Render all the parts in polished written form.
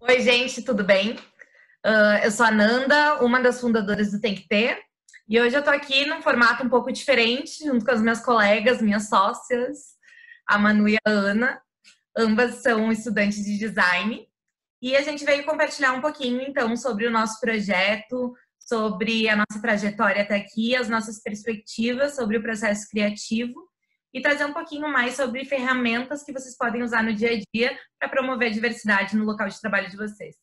Oi, gente, tudo bem? Eu sou a Nanda, uma das fundadoras do Tem que Ter, e hoje eu tô aqui num formato um pouco diferente, junto com as minhas colegas, minhas sócias, a Manu e a Ana. Ambas são estudantes de design, e a gente veio compartilhar um pouquinho, então, sobre o nosso projeto, sobre a nossa trajetória até aqui, as nossas perspectivas sobre o processo criativo, e trazer um pouquinho mais sobre ferramentas que vocês podem usar no dia a dia para promover a diversidade no local de trabalho de vocês.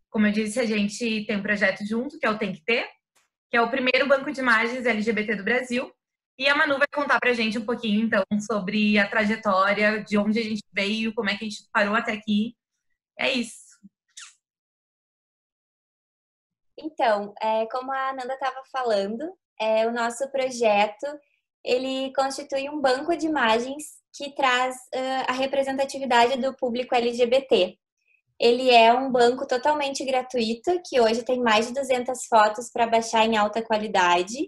Como eu disse, a gente tem um projeto junto, que é o Tem que Ter, que é o primeiro banco de imagens LGBT do Brasil. E a Manu vai contar pra gente um pouquinho, então, sobre a trajetória, de onde a gente veio, como é que a gente parou até aqui. É isso. Então, como a Nanda estava falando, o nosso projeto ele constitui um banco de imagens que traz a representatividade do público LGBT. Ele é um banco totalmente gratuito, que hoje tem mais de 200 fotos para baixar em alta qualidade.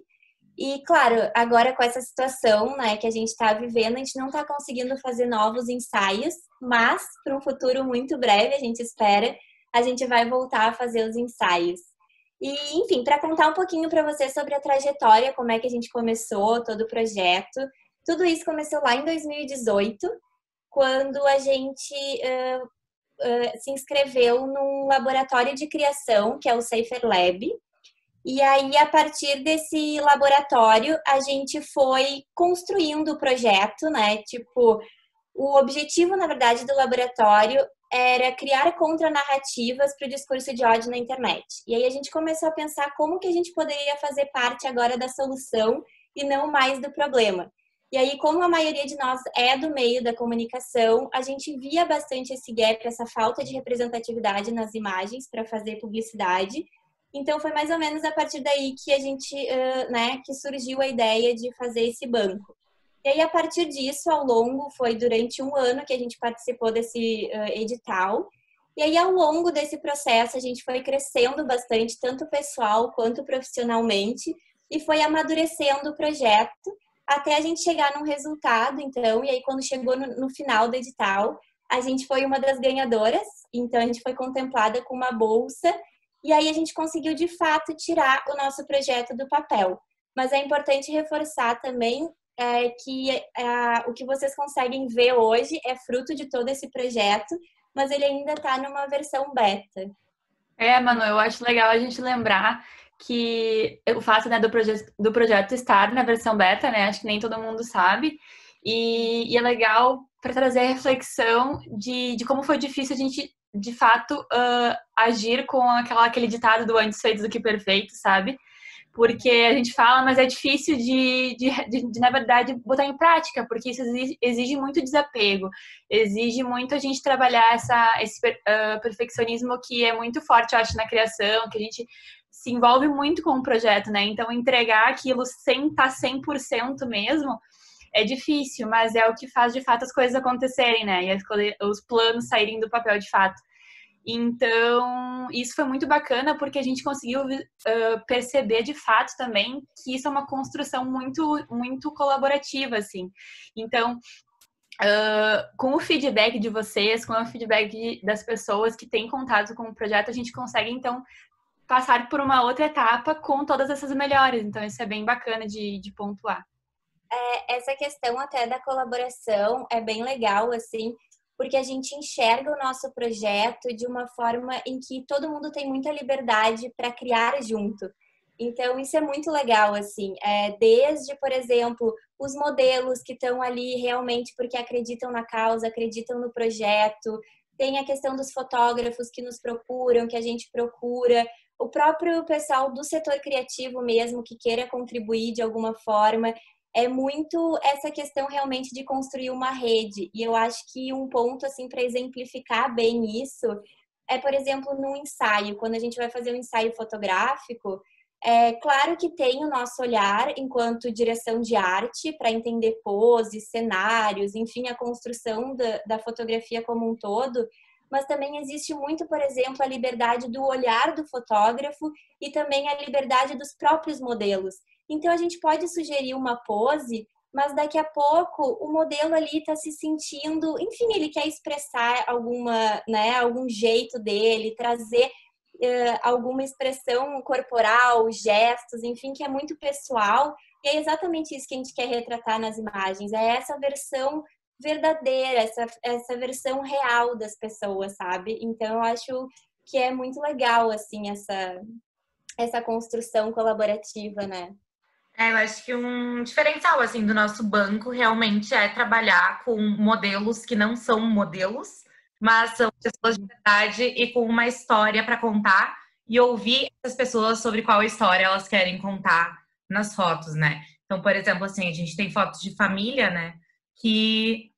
E, claro, agora com essa situação, né, que a gente está vivendo, a gente não está conseguindo fazer novos ensaios, mas para um futuro muito breve, a gente espera, a gente vai voltar a fazer os ensaios. E, enfim, para contar um pouquinho para você sobre a trajetória, como é que a gente começou todo o projeto, tudo isso começou lá em 2018, quando a gente se inscreveu num laboratório de criação, que é o Safer Lab. E aí, a partir desse laboratório, a gente foi construindo o projeto, né? Tipo, o objetivo, na verdade, do laboratório era criar contranarrativas para o discurso de ódio na internet. E aí a gente começou a pensar como que a gente poderia fazer parte agora da solução e não mais do problema. E aí, como a maioria de nós é do meio da comunicação, a gente via bastante esse gap, essa falta de representatividade nas imagens para fazer publicidade. Então, foi mais ou menos a partir daí que a gente, né, que surgiu a ideia de fazer esse banco. E aí, a partir disso, ao longo, foi durante um ano que a gente participou desse edital. E aí, ao longo desse processo, a gente foi crescendo bastante, tanto pessoal quanto profissionalmente, e foi amadurecendo o projeto até a gente chegar num resultado, então. E aí, quando chegou no final do edital, a gente foi uma das ganhadoras, então a gente foi contemplada com uma bolsa, e aí a gente conseguiu, de fato, tirar o nosso projeto do papel. Mas é importante reforçar também que o que vocês conseguem ver hoje é fruto de todo esse projeto, mas ele ainda está numa versão beta. Manu, eu acho legal a gente lembrar que o fato, né, do projeto estar na versão beta, né, acho que nem todo mundo sabe, e é legal para trazer a reflexão de como foi difícil a gente, de fato, agir com aquele ditado do antes feito do que perfeito, sabe? Porque a gente fala, mas é difícil na verdade, botar em prática, porque isso exige muito desapego, exige muito a gente trabalhar esse perfeccionismo que é muito forte, eu acho, na criação, que a gente se envolve muito com o projeto, né? Então, entregar aquilo sem estar 100% mesmo é difícil, mas é o que faz, de fato, as coisas acontecerem, né? E os planos saírem do papel, de fato. Então, isso foi muito bacana porque a gente conseguiu perceber de fato também que isso é uma construção muito, muito colaborativa, assim. Então, com o feedback de vocês, com o feedback das pessoas que têm contato com o projeto, a gente consegue, então, passar por uma outra etapa com todas essas melhores. Então, isso é bem bacana de pontuar. Essa questão até da colaboração é bem legal, assim, porque a gente enxerga o nosso projeto de uma forma em que todo mundo tem muita liberdade para criar junto. Então, isso é muito legal, assim, desde, por exemplo, os modelos que estão ali realmente porque acreditam na causa, acreditam no projeto, tem a questão dos fotógrafos que nos procuram, que a gente procura, o próprio pessoal do setor criativo mesmo que queira contribuir de alguma forma. É muito essa questão realmente de construir uma rede. E eu acho que um ponto, assim, para exemplificar bem isso é, por exemplo, num ensaio. Quando a gente vai fazer um ensaio fotográfico, é claro que tem o nosso olhar enquanto direção de arte para entender poses, cenários, enfim, a construção da fotografia como um todo, mas também existe muito, por exemplo, a liberdade do olhar do fotógrafo e também a liberdade dos próprios modelos. Então, a gente pode sugerir uma pose mas daqui a pouco o modelo ali está se sentindo, enfim, ele quer expressar alguma, né, algum jeito dele, trazer alguma expressão corporal, gestos, enfim, que é muito pessoal. E é exatamente isso que a gente quer retratar nas imagens, é essa versão verdadeira, essa versão real das pessoas, sabe? Então, eu acho que é muito legal, assim, essa construção colaborativa, né? Eu acho que um diferencial, assim, do nosso banco realmente é trabalhar com modelos que não são modelos, mas são pessoas de verdade e com uma história para contar e ouvir essas pessoas sobre qual história elas querem contar nas fotos, né? Então, por exemplo, assim, a gente tem fotos de família, né? Que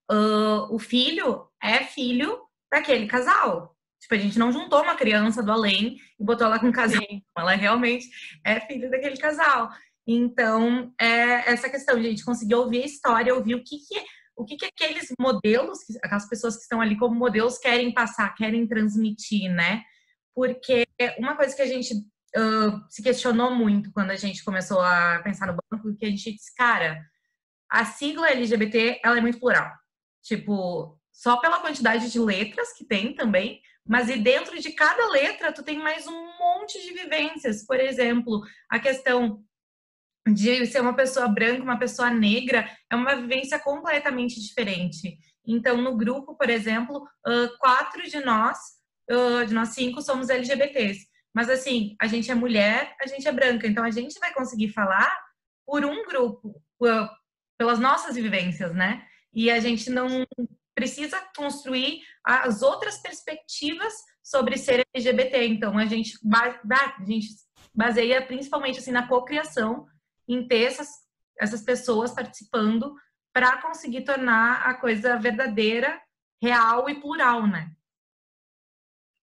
o filho é filho daquele casal. Tipo, a gente não juntou uma criança do além e botou ela com um casal. Ela realmente é filho daquele casal. Então, essa questão de a gente conseguir ouvir a história, ouvir o que aqueles modelos, aquelas pessoas que estão ali como modelos querem passar, querem transmitir, né? Porque uma coisa que a gente se questionou muito quando a gente começou a pensar no banco, que a gente disse, cara, a sigla LGBT, ela é muito plural. Tipo, só pela quantidade de letras que tem também, mas e dentro de cada letra tu tem mais um monte de vivências. Por exemplo, a questão de ser uma pessoa branca, uma pessoa negra, é uma vivência completamente diferente. Então, no grupo, por exemplo, 4 de nós 5 somos LGBTs. Mas, assim, a gente é mulher, a gente é branca. Então, a gente vai conseguir falar por um grupo, pelas nossas vivências, né? E a gente não precisa construir as outras perspectivas sobre ser LGBT. Então, a gente baseia principalmente assim, na cocriação, em ter essas pessoas participando para conseguir tornar a coisa verdadeira, real e plural, né?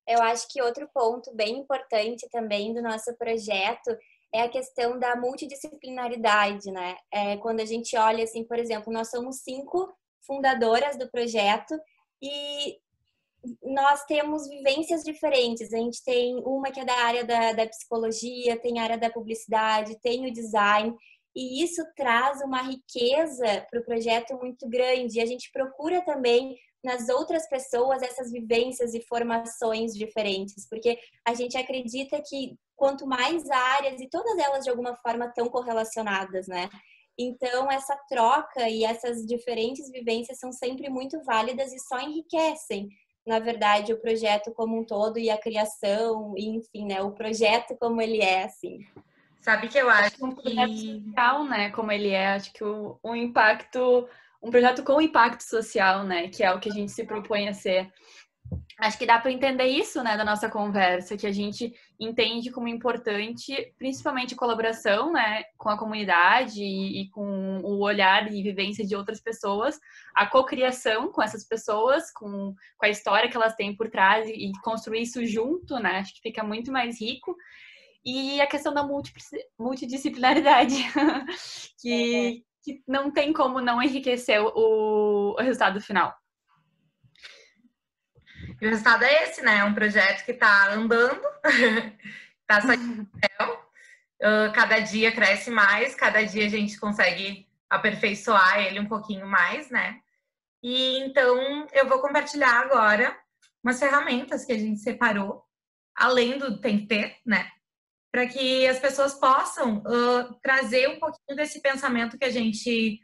Eu acho que outro ponto bem importante também do nosso projeto é a questão da multidisciplinaridade, né? Quando a gente olha, assim, por exemplo, nós somos 5 fundadoras do projeto e nós temos vivências diferentes. A gente tem uma que é da área da psicologia, tem a área da publicidade, tem o design, e isso traz uma riqueza para o projeto muito grande. E a gente procura também nas outras pessoas essas vivências e formações diferentes, porque a gente acredita que quanto mais áreas, e todas elas de alguma forma estão correlacionadas, né? Então, essa troca e essas diferentes vivências são sempre muito válidas e só enriquecem, na verdade, o projeto como um todo e a criação, e, enfim, né? O projeto como ele é, assim. Sabe que eu acho um projeto social, né? Como ele é, acho que o impacto, um projeto com impacto social, né? Que é o que a gente se propõe a ser. Acho que dá para entender isso, né, da nossa conversa, que a gente entende como importante, principalmente a colaboração, né, com a comunidade e com o olhar e vivência de outras pessoas, a cocriação com essas pessoas, com a história que elas têm por trás e construir isso junto, né, acho que fica muito mais rico. E a questão da multidisciplinaridade, que não tem como não enriquecer o resultado final. E o resultado é esse, né? É um projeto que está andando, está saindo do papel. Cada dia cresce mais, cada dia a gente consegue aperfeiçoar ele um pouquinho mais, né? E então eu vou compartilhar agora umas ferramentas que a gente separou, além do tem que ter, né? Para que as pessoas possam trazer um pouquinho desse pensamento que a gente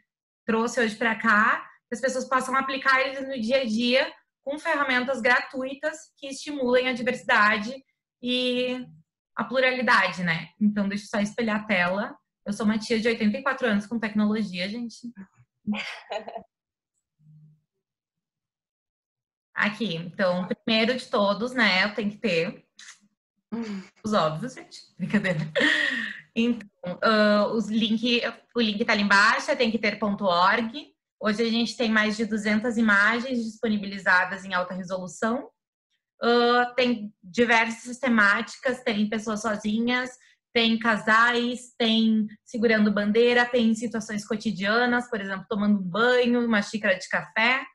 trouxe hoje para cá, que as pessoas possam aplicar ele no dia a dia com ferramentas gratuitas que estimulem a diversidade e a pluralidade, né? Então, deixa eu só espelhar a tela. Eu sou uma tia de 84 anos com tecnologia, gente. Aqui, então, primeiro de todos, né? Eu tenho que ter os óbvios, gente. Brincadeira. Então, o link tá ali embaixo, tem que ter.org. Hoje a gente tem mais de 200 imagens disponibilizadas em alta resolução. Tem diversas temáticas, tem pessoas sozinhas, tem casais, tem segurando bandeira, tem situações cotidianas, por exemplo, tomando um banho, uma xícara de café,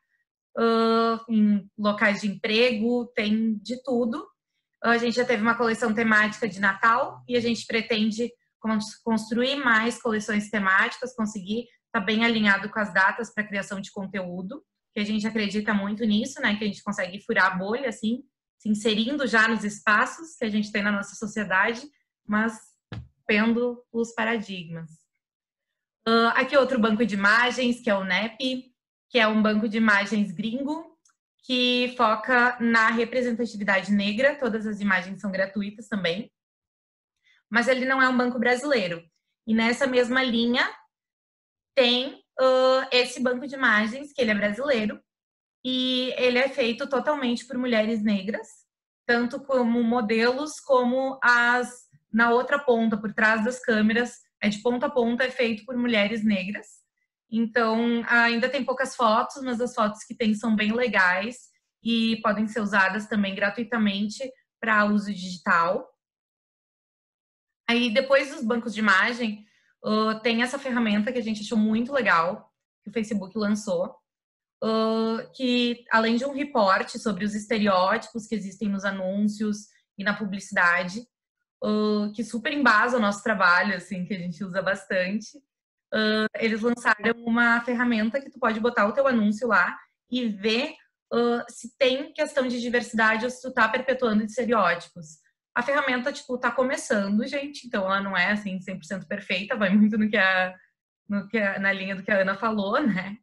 em locais de emprego, tem de tudo. A gente já teve uma coleção temática de Natal e a gente pretende construir mais coleções temáticas, conseguir está bem alinhado com as datas para criação de conteúdo, que a gente acredita muito nisso, né? Que a gente consegue furar a bolha, assim, se inserindo já nos espaços que a gente tem na nossa sociedade, mas rompendo os paradigmas. Aqui outro banco de imagens, que é o NEP, que é um banco de imagens gringo, que foca na representatividade negra. Todas as imagens são gratuitas também. Mas ele não é um banco brasileiro. E nessa mesma linha tem esse banco de imagens, que ele é brasileiro, e ele é feito totalmente por mulheres negras, tanto como modelos, como na outra ponta, por trás das câmeras, de ponta a ponta, é feito por mulheres negras. Então, ainda tem poucas fotos, mas as fotos que tem são bem legais e podem ser usadas também gratuitamente para uso digital. Aí, depois dos bancos de imagem, tem essa ferramenta que a gente achou muito legal, que o Facebook lançou, que, além de um reporte sobre os estereótipos que existem nos anúncios e na publicidade, que super embasa o nosso trabalho, assim, que a gente usa bastante, eles lançaram uma ferramenta que tu pode botar o teu anúncio lá e ver se tem questão de diversidade ou se tu tá perpetuando estereótipos. A ferramenta, tipo, tá começando, gente, então ela não é, assim, 100% perfeita, vai muito na linha do que a Ana falou, né?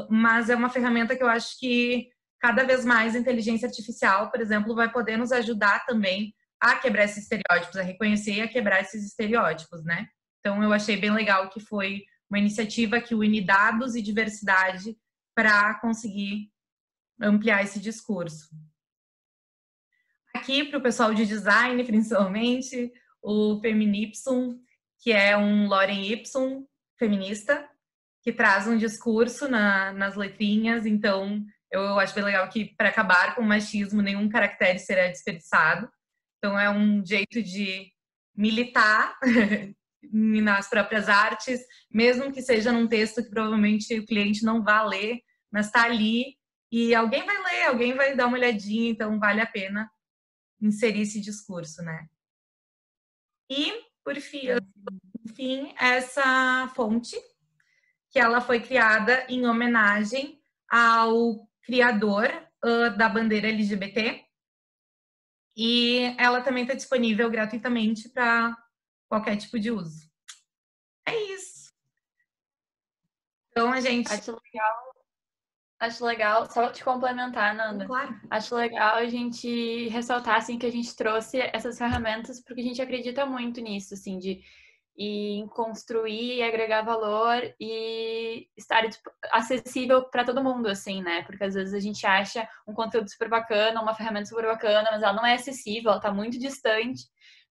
Mas é uma ferramenta que eu acho que cada vez mais a inteligência artificial, por exemplo, vai poder nos ajudar também a quebrar esses estereótipos, a reconhecer e a quebrar esses estereótipos, né? Então, eu achei bem legal que foi uma iniciativa que une dados e diversidade para conseguir ampliar esse discurso. Aqui, para o pessoal de design, principalmente, o Feminipsum, que é um Lorem Ipsum feminista, que traz um discurso nas letrinhas. Então, eu acho bem legal que, para acabar com o machismo, nenhum caractere será desperdiçado. Então, é um jeito de militar nas próprias artes, mesmo que seja num texto que provavelmente o cliente não vá ler, mas está ali e alguém vai ler, alguém vai dar uma olhadinha, então vale a pena inserir esse discurso, né? E, por fim, essa fonte, que ela foi criada em homenagem ao criador da bandeira LGBT, e ela também está disponível gratuitamente para qualquer tipo de uso. É isso. Então, a gente... Acho legal, só te complementar, Nanda. Claro. Acho legal a gente ressaltar, assim, que a gente trouxe essas ferramentas porque a gente acredita muito nisso, assim, em construir e agregar valor e estar acessível para todo mundo, assim, né? Porque às vezes a gente acha um conteúdo super bacana, uma ferramenta super bacana, mas ela não é acessível, ela está muito distante,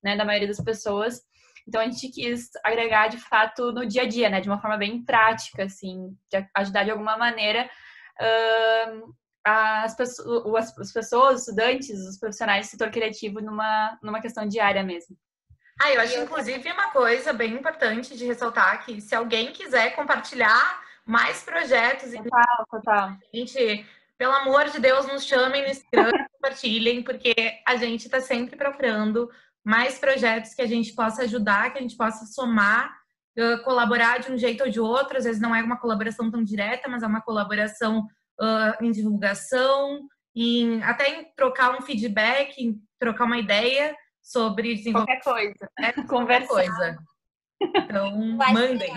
né, da maioria das pessoas. Então a gente quis agregar de fato no dia a dia, né? De uma forma bem prática, assim, de ajudar de alguma maneira as pessoas, os estudantes, os profissionais do setor criativo numa questão diária mesmo. Eu acho, inclusive, uma coisa bem importante de ressaltar que se alguém quiser compartilhar mais projetos, total. Gente, pelo amor de Deus, nos chamem no Instagram, compartilhem, porque a gente está sempre procurando mais projetos que a gente possa ajudar, que a gente possa somar, colaborar de um jeito ou de outro. Às vezes não é uma colaboração tão direta, mas é uma colaboração em divulgação, até em trocar um feedback, em trocar uma ideia sobre desenvolvimento. Qualquer coisa. Conversar. Então, mandem.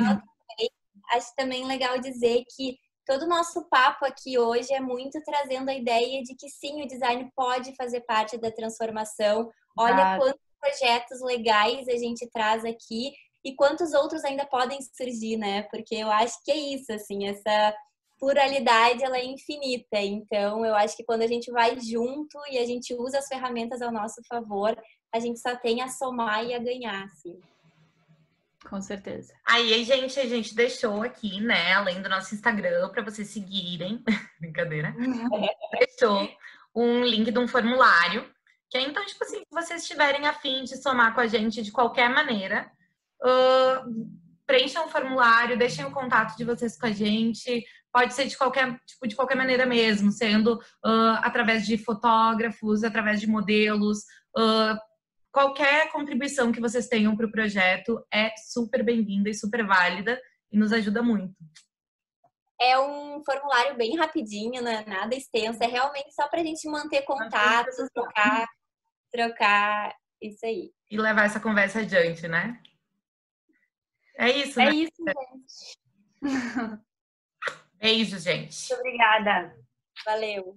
Acho também legal dizer que todo o nosso papo aqui hoje é muito trazendo a ideia de que sim, o design pode fazer parte da transformação. Olha quantos projetos legais a gente traz aqui e quantos outros ainda podem surgir, né? Porque eu acho que é isso, assim, essa pluralidade, ela é infinita. Então, eu acho que quando a gente vai junto e a gente usa as ferramentas ao nosso favor, a gente só tem a somar e a ganhar, assim. Com certeza. Aí, gente, a gente deixou aqui, né, além do nosso Instagram, para vocês seguirem, brincadeira, deixou um link de um formulário, que é, então, tipo assim, se vocês estiverem a fim de somar com a gente de qualquer maneira, preencham o formulário, deixem o contato de vocês com a gente, pode ser de qualquer maneira mesmo, sendo através de fotógrafos, através de modelos, qualquer contribuição que vocês tenham para o projeto é super bem-vinda e super válida. e nos ajuda muito. É um formulário bem rapidinho, não é nada extenso, é realmente só para a gente manter contato, trocar isso aí. E levar essa conversa adiante, né? É isso, É né? isso, gente. Beijo, gente. Muito obrigada. Valeu!